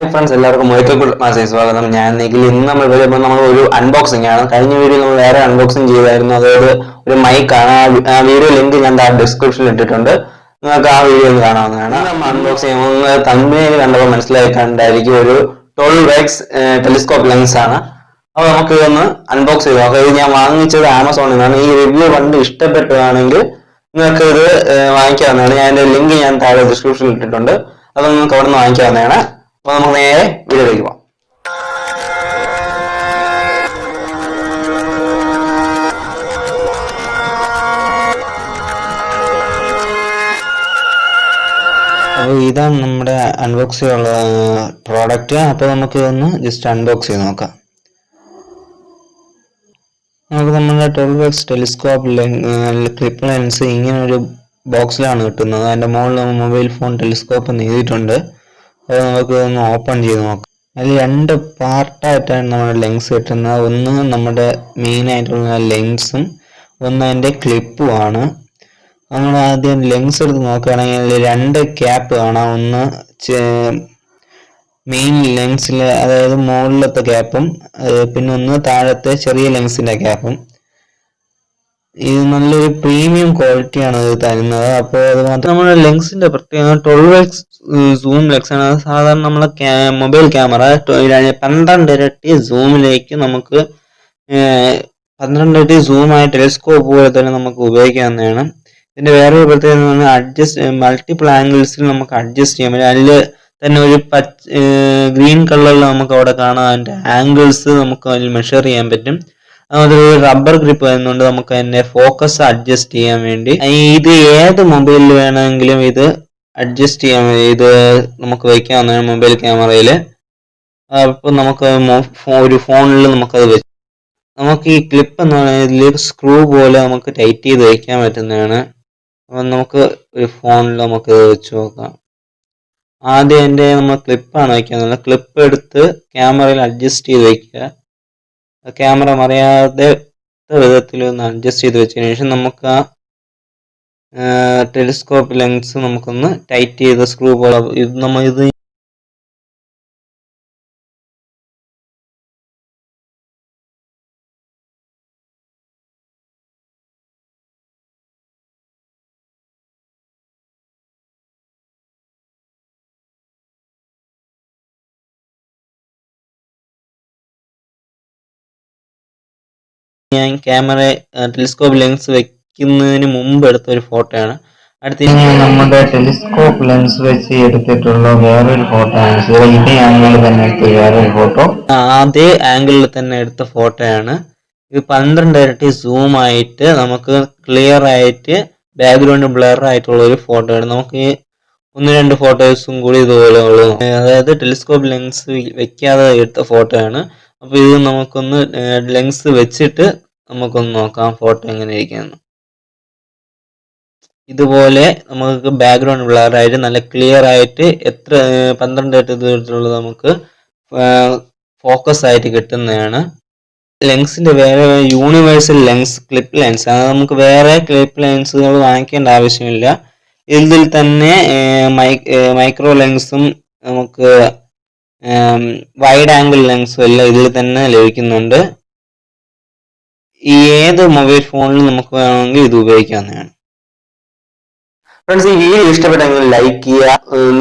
Friends എല്ലാവർക്കും സ്വാഗതം. ഞാൻ നിഖിൽ. ഇന്ന് നമ്മൾ ഒരു അൺബോക്സിംഗ് ആണ്. കഴിഞ്ഞ വീഡിയോ നമ്മൾ വേറെ അൺബോക്സിംഗ് ചെയ്തായിരുന്നു. അതായത് ഒരു മൈക്കാണ്. ആ വീഡിയോ ലിങ്ക് ഞാൻ ഡിസ്ക്രിപ്ഷനിൽ ഇട്ടിട്ടുണ്ട്. നിങ്ങൾക്ക് ആ വീഡിയോ ഒന്ന് കാണാവുന്നതാണ്. നമ്മൾ അൺബോക്സ് ചെയ്യുമ്പോൾ തമ്പനയിൽ കണ്ടപ്പോൾ മനസ്സിലായിട്ടുണ്ടായിരിക്കും ഒരു 12x ടെലിസ്കോപ്പ് ലെൻസ് ആണ്. അപ്പോൾ നമുക്ക് ഇതൊന്ന് അൺബോക്സ് ചെയ്തു നോക്കാം. ഇത് ഞാൻ വാങ്ങിച്ചത് ആമസോണിൽ നിന്നാണ്. ഈ റിവ്യൂ കണ്ട് ഇഷ്ടപ്പെട്ടതാണെങ്കിൽ നിങ്ങൾക്ക് ഇത് വാങ്ങിക്കാവുന്നതാണ്. ഞാൻ അതിന്റെ ലിങ്ക് ഞാൻ താഴെ ഡിസ്ക്രിപ്ഷനിൽ ഇട്ടിട്ടുണ്ട്. അത് നിങ്ങൾക്ക് അവിടെ നിന്ന് വാങ്ങിക്കാവുന്നതാണ്. അപ്പോൾ നമുക്ക് നേരെ വീഡിയോയിലേക്ക് പോകാം. അപ്പോൾ ഇതാണ് നമ്മുടെ അൺബോക്സ് ചെയ്യാനുള്ള പ്രോഡക്റ്റ്. അപ്പോൾ നമുക്ക് ഇതൊന്ന് ജസ്റ്റ് അൺബോക്സ് ചെയ്ത് നോക്കാം. നമുക്ക് നമ്മുടെ 12x ടെലിസ്കോപ്പ് ക്ലിപ്പ് ലെൻസ് ഇങ്ങനെ ഒരു ബോക്സിലാണ് കിട്ടുന്നത്. അതിൻ്റെ മുകളിൽ മൊബൈൽ ഫോൺ ടെലിസ്കോപ്പ് എഴുതിയിട്ടുണ്ട്. അത് നമുക്ക് ഒന്ന് ഓപ്പൺ ചെയ്ത് നോക്കാം. അതിൽ രണ്ട് പാർട്ടായിട്ടാണ് നമ്മുടെ ലെൻസ് കിട്ടുന്നത്. ഒന്ന് നമ്മുടെ മെയിൻ ആയിട്ടുള്ള ലെൻസും ഒന്ന് അതിൻ്റെ ക്ലിപ്പുമാണ്. നമ്മൾ ആദ്യം ലെൻസ് എടുത്ത് നോക്കുകയാണെങ്കിൽ രണ്ട് ക്യാപ്പ് കാണാം. ഒന്ന് മെയിൻ ലെൻസിൽ, അതായത് മുകളിലത്തെ ക്യാപ്പും പിന്നെ ഒന്ന് താഴത്തെ ചെറിയ ലെൻസിൻ്റെ ക്യാപ്പും. ഇത് നല്ലൊരു പ്രീമിയം ക്വാളിറ്റിയാണ് ഇത് തരുന്നത്. അപ്പോൾ അത് മാത്രം നമ്മുടെ ലെൻസിന്റെ പ്രത്യേകത 12x സൂം ലെൻസ് ആണ്. സാധാരണ നമ്മളെ മൊബൈൽ ക്യാമറ 12 ഇരട്ടി സൂമിലേക്ക് നമുക്ക് 12 ഇരട്ടി സൂമായ ടെലിസ്കോപ്പ് പോലെ തന്നെ നമുക്ക് ഉപയോഗിക്കാവുന്നതാണ്. ഇതിന്റെ വേറൊരു പ്രത്യേകത അഡ്ജസ്റ്റ് മൾട്ടിപ്പിൾ ആംഗിൾസിൽ നമുക്ക് അഡ്ജസ്റ്റ് ചെയ്യാൻ പറ്റും. അതിൽ തന്നെ ഒരു ഗ്രീൻ കളറിൽ നമുക്ക് അവിടെ കാണാം. അതിന്റെ ആംഗിൾസ് നമുക്ക് അതിൽ മെഷർ ചെയ്യാൻ പറ്റും. അതൊരു റബ്ബർ ഗ്രിപ്പ് വരുന്നുണ്ട് നമുക്ക് അതിന്റെ ഫോക്കസ് അഡ്ജസ്റ്റ് ചെയ്യാൻ വേണ്ടി. ഇത് ഏത് മൊബൈലിൽ വേണമെങ്കിലും ഇത് അഡ്ജസ്റ്റ് ചെയ്യാൻ ഇത് നമുക്ക് വയ്ക്കാവുന്നതാണ് മൊബൈൽ ക്യാമറയിൽ. അപ്പോൾ നമുക്ക് ഒരു ഫോണിൽ നമുക്കത് വെച്ച് നമുക്ക് ഈ ക്ലിപ്പ് എന്ന് പറയുന്നതിൽ സ്ക്രൂ പോലെ നമുക്ക് ടൈറ്റ് ചെയ്ത് വയ്ക്കാൻ പറ്റുന്നതാണ്. അപ്പം നമുക്ക് ഒരു ഫോണിൽ നമുക്ക് വെച്ച് നോക്കാം. ആദ്യം എൻ്റെ നമ്മൾ ക്ലിപ്പാണ് വയ്ക്കുന്നത്. ക്ലിപ്പ് എടുത്ത് ക്യാമറയിൽ അഡ്ജസ്റ്റ് ചെയ്ത് വയ്ക്കുക. ക്യാമറ മറിയാതെ വിധത്തിൽ ഒന്ന് അഡ്ജസ്റ്റ് ചെയ്ത് വെച്ചതിന് ശേഷം നമുക്ക് ആ ടെലിസ്കോപ്പ് ലെൻസ് നമുക്കൊന്ന് ടൈറ്റ് ചെയ്ത് സ്ക്രൂ പോലെ ഇത് ഞാൻ ക്യാമറ ടെലിസ്കോപ്പ് ലെൻസ് വെക്കുന്നതിന് മുമ്പ് എടുത്ത ഒരു ഫോട്ടോയാണ്. അടുത്ത നമ്മുടെ ടെലിസ്കോപ്പ് ലെൻസ് വെച്ച് എടുത്തിട്ടുള്ള വേറൊരു ഫോട്ടോ ആണ്. ഇതേ ആംഗിളിൽ തന്നെ എടുത്ത വേറൊരു ഫോട്ടോ, അതേ ആംഗിളിൽ തന്നെ എടുത്ത ഫോട്ടോയാണ്. ഇത് 12 ഇരട്ടി സൂം ആയിട്ട് നമുക്ക് ക്ലിയർ ആയിട്ട് ബാക്ക്ഗ്രൗണ്ട് ബ്ലർ ആയിട്ടുള്ള ഒരു ഫോട്ടോ ആണ്. നമുക്ക് ഒന്ന് രണ്ട് ഫോട്ടോസും കൂടി ഇതുപോലെ ഉള്ളത്, അതായത് ടെലിസ്കോപ്പ് ലെൻസ് വെക്കാതെ എടുത്ത ഫോട്ടോയാണ്. അപ്പോൾ ഇത് നമുക്കൊന്ന് ലെൻസ് വെച്ചിട്ട് നമുക്കൊന്ന് നോക്കാം ഫോട്ടോ എങ്ങനെ ഇരിക്കുന്നു. ഇതുപോലെ നമുക്ക് ബാക്ക്ഗ്രൗണ്ട് ബ്ലർ ആയിട്ട് നല്ല ക്ലിയർ ആയിട്ട് 12 ദൂരത്തിലുള്ളത് നമുക്ക് ഫോക്കസ് ആയിട്ട് കിട്ടുന്നതാണ്. ലെൻസിന്റെ വേറെ യൂണിവേഴ്സൽ ലെൻസ് ക്ലിപ്പ് ലെൻസ് ആണ്. നമുക്ക് വേറെ ക്ലിപ്പ് ലെൻസുകൾ വാങ്ങിക്കേണ്ട ആവശ്യമില്ല. ഇതിൽ തന്നെ മൈക്രോ ലെൻസും നമുക്ക് വൈഡ് ആംഗിൾ ലെൻസും എല്ലാം ഇതിൽ തന്നെ ലഭിക്കുന്നുണ്ട്. ഏത് മൊബൈൽ ഫോണിലും നമുക്ക് വേണമെങ്കിൽ ഇത് ഉപയോഗിക്കാവുന്നതാണ്. ഫ്രണ്ട്സ്, ഈ വീഡിയോ ഇഷ്ടപ്പെട്ടെങ്കിൽ ലൈക്ക് ചെയ്യുക.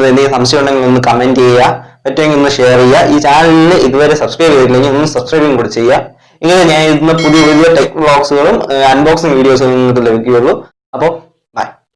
എന്തെങ്കിലും സംശയം ഉണ്ടെങ്കിൽ ഒന്ന് കമന്റ് ചെയ്യുക. പറ്റുമെങ്കിൽ ഒന്ന് ഷെയർ ചെയ്യുക. ഈ ചാനലിൽ ഇതുവരെ സബ്സ്ക്രൈബ് ചെയ്തില്ലെങ്കിൽ ഒന്ന് സബ്സ്ക്രൈബും കൂടി ചെയ്യുക. ഇങ്ങനെ ഞാൻ ഇന്ന് പുതിയ ടെക് വ്ളോഗ്സുകളും അൺബോക്സിംഗ് വീഡിയോസും നിങ്ങൾക്ക് ലഭിക്കുകയുള്ളൂ. അപ്പോൾ